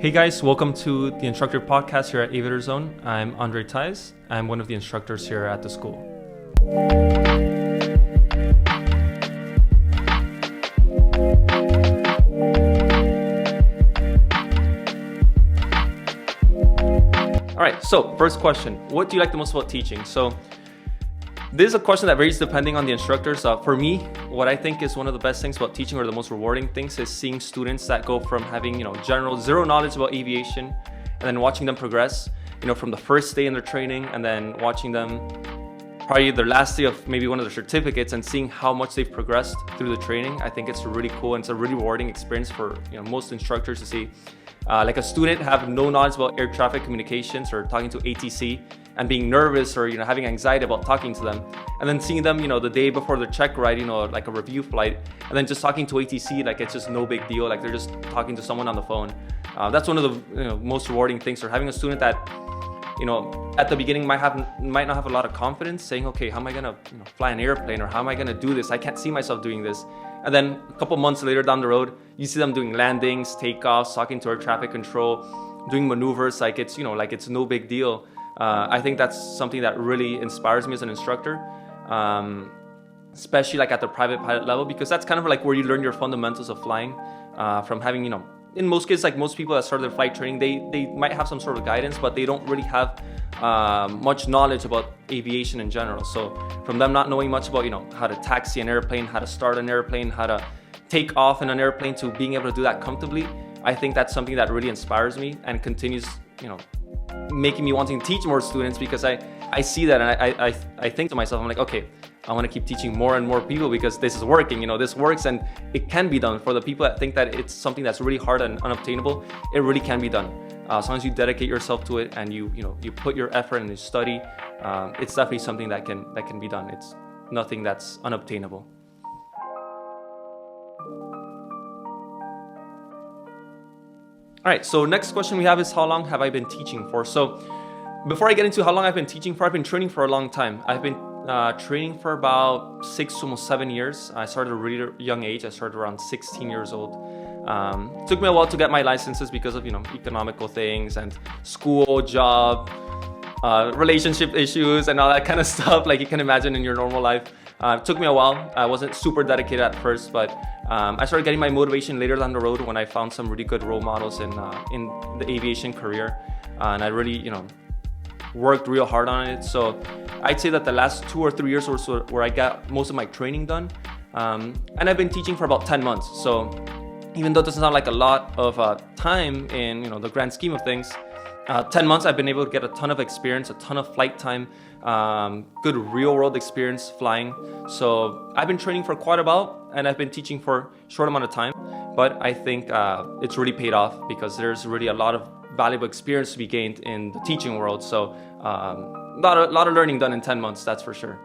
Hey guys, welcome to the Instructor podcast here at Aviator Zone. I'm Andre Tais. I'm one of the instructors here at the school. All right, so first question, what do you like the most about teaching? So this is a question that varies depending on the instructors. For me, what I think is one of the best things about teaching, or the most rewarding things, is seeing students that go from having, general zero knowledge about aviation, and then watching them progress, from the first day in their training, and then watching them probably their last day of maybe one of their certificates, and seeing how much they've progressed through the training. I think it's really cool, and it's a really rewarding experience for most instructors to see. Like a student have no knowledge about air traffic communications or talking to ATC and being nervous or having anxiety about talking to them, and then seeing them the day before their check ride, like a review flight, and then just talking to ATC like it's just no big deal, like they're just talking to someone on the phone. That's one of the most rewarding things. Or having a student that at the beginning might not have a lot of confidence, saying, okay, how am I gonna fly an airplane, or how am I gonna do this? I can't see myself doing this. And then a couple months later down the road, you see them doing landings, takeoffs, talking to air traffic control, doing maneuvers like it's like it's no big deal. I think that's something that really inspires me as an instructor, especially like at the private pilot level, because that's kind of like where you learn your fundamentals of flying, from having in most cases, like most people that start their flight training, they might have some sort of guidance, but they don't really have much knowledge about aviation in general. So from them not knowing much about how to taxi an airplane, how to start an airplane, how to take off in an airplane, to being able to do that comfortably, I think that's something that really inspires me and continues making me wanting to teach more students, because I see that, and I think to myself, I'm like, okay, I want to keep teaching more and more people, because this is working. This works, and it can be done. For the people that think that it's something that's really hard and unobtainable, it really can be done. As long as you dedicate yourself to it and you put your effort and you study, it's definitely something that can be done. It's nothing that's unobtainable. All right, so next question we have is, how long have I been teaching for? So before I get into how long I've been teaching for, I've been training for a long time. I've been training for about 6 to almost 7 years. I started at a really young age. I started around 16 years old. It took me a while to get my licenses because of economical things and school, job, relationship issues, and all that kind of stuff, like you can imagine in your normal life. It took me a while. I wasn't super dedicated at first, but I started getting my motivation later down the road when I found some really good role models in the aviation career, and I really worked real hard on it. So I'd say that the last 2 or 3 years or so where I got most of my training done, and I've been teaching for about 10 months. So even though it doesn't sound like a lot of time in the grand scheme of things, 10 months I've been able to get a ton of experience, a ton of flight time, good real world experience flying. So I've been training for quite a while, and I've been teaching for a short amount of time, but I think it's really paid off, because there's really a lot of valuable experience to be gained in the teaching world. So a lot of learning done in 10 months, that's for sure.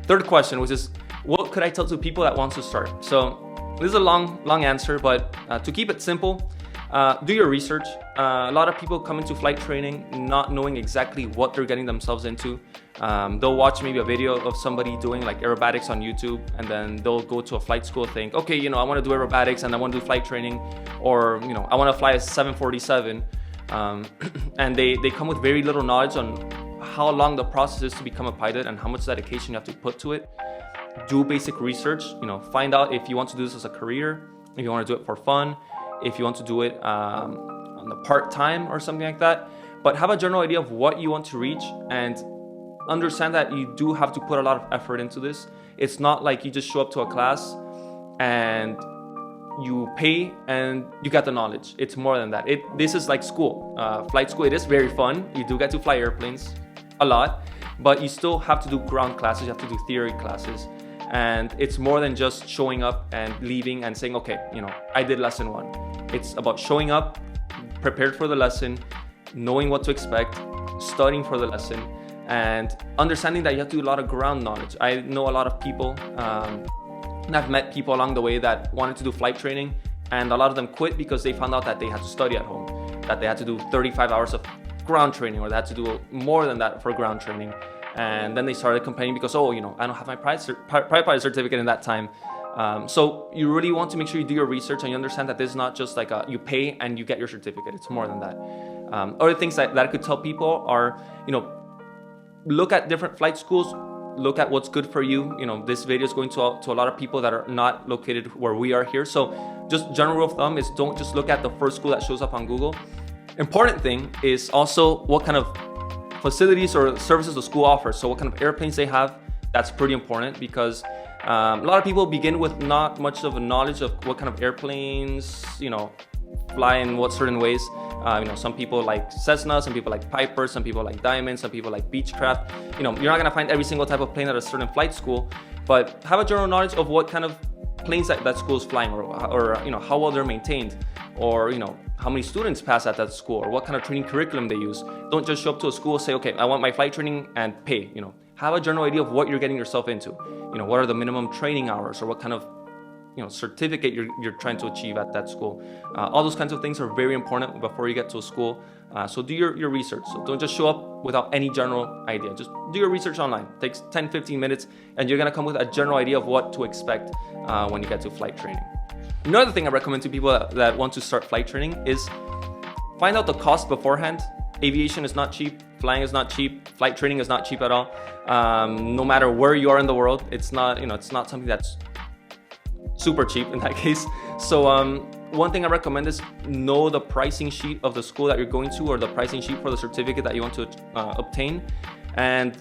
Third question, which is, what could I tell to people that want to start? So this is a long answer, but to keep it simple, do your research. A lot of people come into flight training not knowing exactly what they're getting themselves into. They'll watch maybe a video of somebody doing like aerobatics on YouTube, and then they'll go to a flight school, think, okay, I want to do aerobatics and I want to do flight training, or I want to fly a 747, and they come with very little knowledge on how long the process is to become a pilot and how much dedication you have to put to it. Do basic research, find out if you want to do this as a career, if you want to do it for fun, if you want to do it on the part-time or something like that. But have a general idea of what you want to reach, and understand that you do have to put a lot of effort into this. It's not like you just show up to a class and you pay and you get the knowledge. It's more than that. This is like school, flight school. It is very fun. You do get to fly airplanes a lot, but you still have to do ground classes. You have to do theory classes. And it's more than just showing up and leaving and saying, okay, I did lesson 1. It's about showing up, prepared for the lesson, knowing what to expect, studying for the lesson, and understanding that you have to do a lot of ground knowledge. I know a lot of people, and I've met people along the way that wanted to do flight training, and a lot of them quit because they found out that they had to study at home, that they had to do 35 hours of ground training, or they had to do more than that for ground training. And then they started complaining because, I don't have my private pilot certificate in that time. So you really want to make sure you do your research and you understand that this is not just like you pay and you get your certificate. It's more than that. Other things that I could tell people are, look at different flight schools, look at what's good for you. This video is going to a lot of people that are not located where we are here. So just general rule of thumb is don't just look at the first school that shows up on Google. Important thing is also what kind of facilities or services the school offers. So what kind of airplanes they have, that's pretty important, because a lot of people begin with not much of a knowledge of what kind of airplanes, fly in what certain ways. Some people like Cessna, some people like Piper, some people like Diamond, some people like Beechcraft. You're not gonna find every single type of plane at a certain flight school, but have a general knowledge of what kind of planes that school is flying, or how well they're maintained, or how many students pass at that school, or what kind of training curriculum they use. Don't just show up to a school and say, okay, I want my flight training and pay. Have a general idea of what you're getting yourself into. What are the minimum training hours, or what kind of certificate you're trying to achieve at that school. All those kinds of things are very important before you get to a school. So do your research. So don't just show up without any general idea. Just do your research online. It takes 10-15 minutes, and you're gonna come with a general idea of what to expect when you get to flight training. Another thing I recommend to people that want to start flight training is find out the cost beforehand. Aviation is not cheap. Flying is not cheap. Flight training is not cheap at all. No matter where you are in the world, it's not something that's super cheap in that case. So one thing I recommend is know the pricing sheet of the school that you're going to, or the pricing sheet for the certificate that you want to obtain, and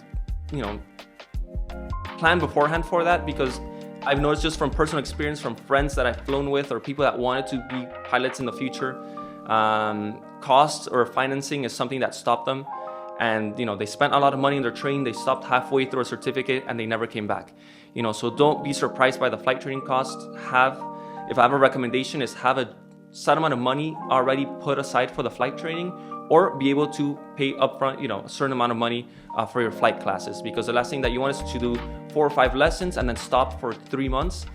plan beforehand for that, because I've noticed just from personal experience, from friends that I've flown with, or people that wanted to be pilots in the future, costs or financing is something that stopped them. And they spent a lot of money in their training, they stopped halfway through a certificate, and they never came back. So don't be surprised by the flight training costs. If I have a recommendation, is have a set amount of money already put aside for the flight training, or be able to pay upfront, a certain amount of money for your flight classes. Because the last thing that you want is to do 4 or 5 lessons and then stop for 3 months,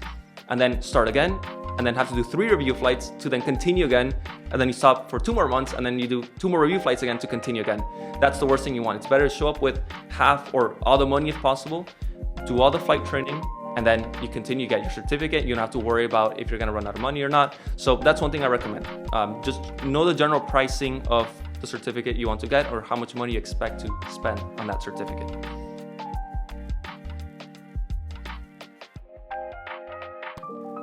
and then start again, and then have to do 3 review flights to then continue again, and then you stop for 2 more months, and then you do 2 more review flights again to continue again. That's the worst thing you want. It's better to show up with half or all the money if possible, do all the flight training, and then you continue, get your certificate. You don't have to worry about if you're gonna run out of money or not. So that's one thing I recommend. Just know the general pricing of the certificate you want to get, or how much money you expect to spend on that certificate.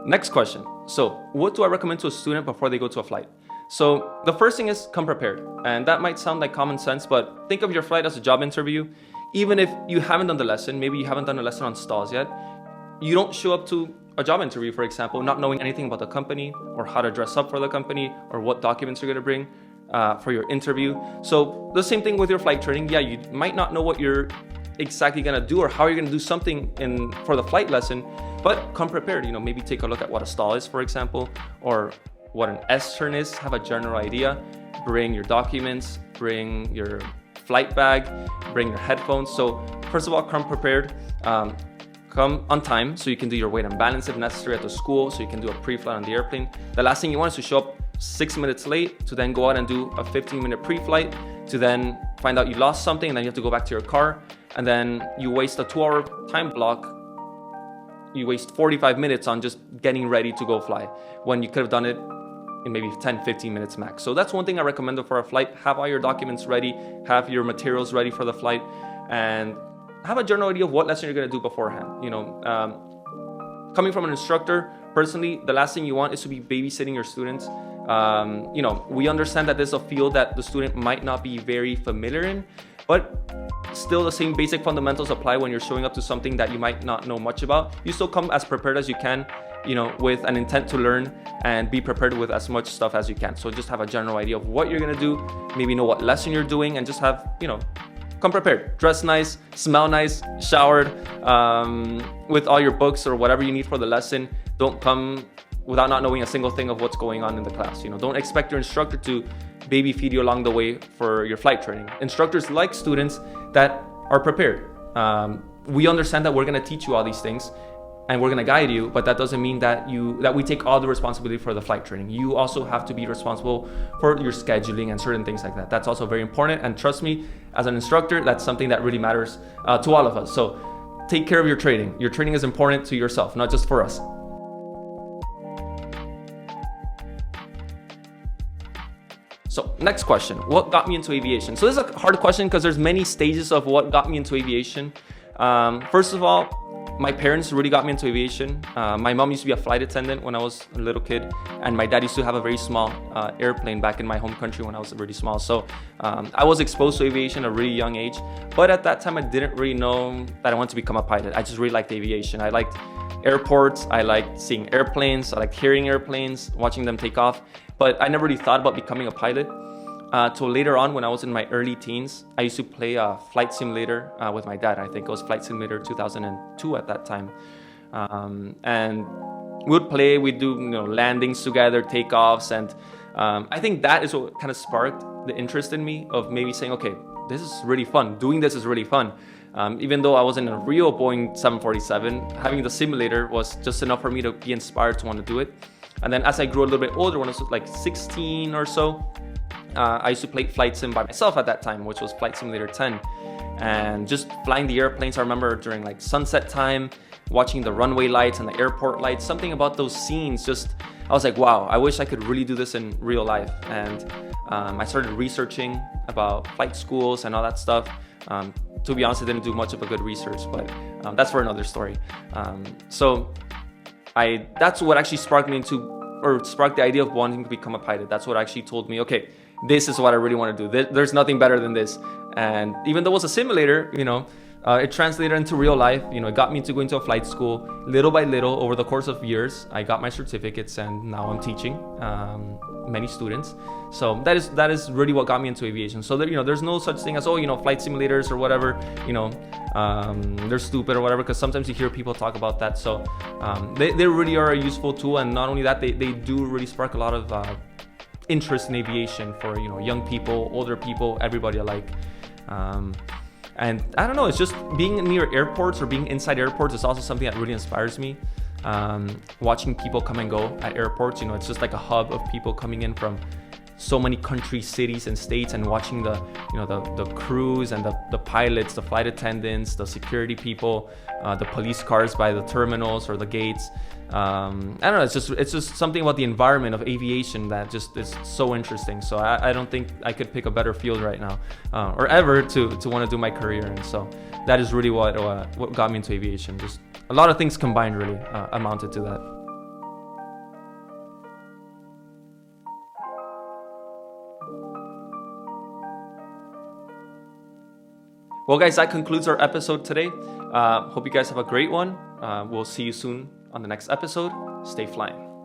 Next question. So what do I recommend to a student before they go to a flight? So the first thing is come prepared. And that might sound like common sense, but think of your flight as a job interview. Even if you haven't done the lesson, maybe you haven't done a lesson on stalls yet, you don't show up to a job interview, for example, not knowing anything about the company, or how to dress up for the company, or what documents you're gonna bring for your interview. So the same thing with your flight training. Yeah, you might not know what you're exactly gonna do, or how you're gonna do something for the flight lesson, but come prepared. Maybe take a look at what a stall is, for example, or what an S-turn is. Have a general idea. Bring your documents, bring your flight bag, bring your headphones. So first of all, come prepared. Come on time so you can do your weight and balance if necessary at the school, so you can do a pre-flight on the airplane. The last thing you want is to show up 6 minutes late to then go out and do a 15-minute pre-flight, to then find out you lost something, and then you have to go back to your car, and then you waste a 2-hour time block. You waste 45 minutes on just getting ready to go fly, when you could have done it in maybe 10-15 minutes max. So that's one thing I recommend for a flight. Have all your documents ready, have your materials ready for the flight, and have a general idea of what lesson you're going to do beforehand. Coming from an instructor, personally, the last thing you want is to be babysitting your students. We understand that this is a field that the student might not be very familiar in, but still the same basic fundamentals apply when you're showing up to something that you might not know much about. You still come as prepared as you can, with an intent to learn, and be prepared with as much stuff as you can. So just have a general idea of what you're going to do, maybe know what lesson you're doing, and just have, come prepared. Dress nice, smell nice, showered, with all your books or whatever you need for the lesson. Don't come without not knowing a single thing of what's going on in the class. Don't expect your instructor to baby feed you along the way for your flight training. Instructors like students that are prepared. We understand that we're going to teach you all these things, and we're going to guide you, but that doesn't mean that we take all the responsibility for the flight training. You also have to be responsible for your scheduling and certain things like that. That's also very important, and trust me, as an instructor, that's something that really matters to all of us. So take care of your training. Your training is important to yourself, not just for us. So next question, what got me into aviation? So this is a hard question because there's many stages of what got me into aviation. First of all, my parents really got me into aviation. My mom used to be a flight attendant when I was a little kid, and my dad used to have a very small airplane back in my home country when I was really small. So I was exposed to aviation at a really young age, but at that time I didn't really know that I wanted to become a pilot. I just really liked aviation. I liked airports, I liked seeing airplanes, I liked hearing airplanes, watching them take off, but I never really thought about becoming a pilot. Till later on, when I was in my early teens, I used to play a flight simulator with my dad. I think it was Flight Simulator 2002 at that time. And we would play, we'd do landings together, takeoffs, and I think that is what kind of sparked the interest in me of maybe saying, okay, this is really fun. Doing this is really fun. Even though I wasn't a real Boeing 747, having the simulator was just enough for me to be inspired to want to do it. And then as I grew a little bit older, when I was like 16 or so, I used to play flight sim by myself at that time, which was Flight Simulator 10. And just flying the airplanes, I remember during like sunset time, watching the runway lights and the airport lights, something about those scenes, I was like, wow, I wish I could really do this in real life. And I started researching about flight schools and all that stuff. To be honest, I didn't do much of a good research, but that's for another story. So that's what actually sparked me sparked the idea of wanting to become a pilot. That's what actually told me, okay, this is what I really want to do. There's nothing better than this. And even though it was a simulator, it translated into real life. It got me to go into a flight school. Little by little, over the course of years, I got my certificates, and now I'm teaching many students. So that is really what got me into aviation. So there's no such thing as flight simulators or whatever. They're stupid or whatever, because sometimes you hear people talk about that. So they really are a useful tool, and not only that, they do really spark a lot of interest in aviation for young people, older people, everybody alike. And I don't know, it's just being near airports or being inside airports is also something that really inspires me. Watching people come and go at airports, it's just like a hub of people coming in from so many countries, cities, and states, and watching the crews and the pilots, the flight attendants, the security people, the police cars by the terminals or the gates. I don't know, it's just something about the environment of aviation that just is so interesting. So I don't think I could pick a better field right now, or ever to want to do my career. And so that is really what got me into aviation. Just a lot of things combined really amounted to that. Well, guys, that concludes our episode today. Hope you guys have a great one. We'll see you soon on the next episode. Stay flying.